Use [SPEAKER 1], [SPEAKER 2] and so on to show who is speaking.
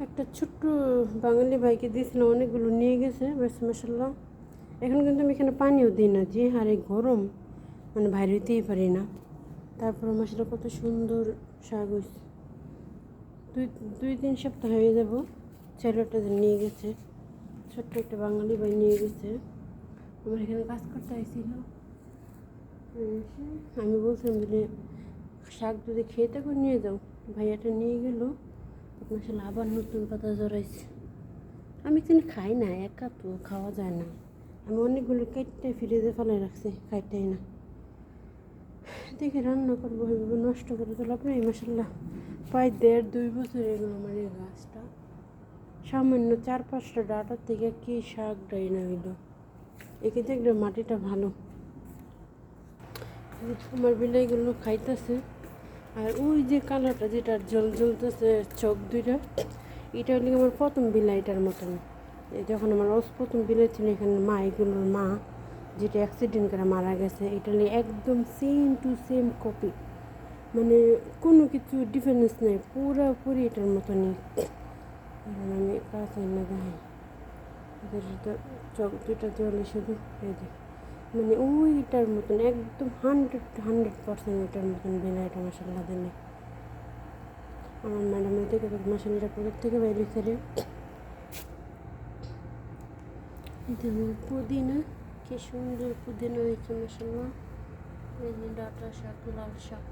[SPEAKER 1] একটা ছোট্ট বাঙালি ভাইকে দিয়েছিলাম, অনেকগুলো নিয়ে গেছে বেশ মাসাল্লাহ। এখন কিন্তু আমি এখানে পানিও দিই না, যে হারে গরম, মানে বাইরে হইতেই পারি না। তারপর মাসাল্লাহ কত সুন্দর শাক হয়েছে। দুই দুই তিন সপ্তাহ হয়ে যাব ছেলেটা নিয়ে গেছে, ছোট্ট একটা বাঙালি ভাই নিয়ে গেছে। আমার এখানে কাজ করতে আইছিল, আমি বলছিলাম যে শাক যদি খেয়ে থাকো নিয়ে যাও, ভাইয়াটা নিয়ে গেল। মাসাল্লাহ আবার নতুন পাতা জড়াইছে। আমি কিন্তু খাই না, একা তো খাওয়া যায় না। আমি অনেকগুলো কেটে ফ্রিজে ফেলে রাখছি, খাইটাই না। দেখে রান্না করবো, এভাবে নষ্ট করে তো লাভ নেই। মাসাল্লাহ প্রায় 1.5-2 বছর এগুলো আমার এই গাছটা। সামান্য 4-5টা ডাটার থেকে কি শাক ডাই না হইল। একে দেখলে মাটিটা ভালো। আমার বিলাইগুলো খাইতেছে। আর ওই যে কালারটা যেটা জল জ্বলতেছে চোখ দুইটা, এটা হলে আমার প্রথম বিলাইটার মতন। যখন আমার প্রথম বিলাই ছিল এখানে মা, এগুলোর মা যেটা অ্যাক্সিডেন্ট করে মারা গেছে, এটা হলে একদম সেম টু সেম কপি, মানে কোনো কিছু ডিফারেন্স নেই, পুরোপুরি এটার মতনই। আমি কাছে না দেখাই, চোখ দুইটা জলে শুধু এই যে, মানে ওইটার মতন একদম 100% এটার মতন বিলাইটা মশলা দিলে। আমার ম্যাডামের থেকে তো মশলাটা প্রোডাক্ট থেকে বাইরে ফেলে। যেমন পুদিনা, কি সুন্দর পুদিনা হয়েছে মশলা। এই যে ডাটা শাক, লাল শাক।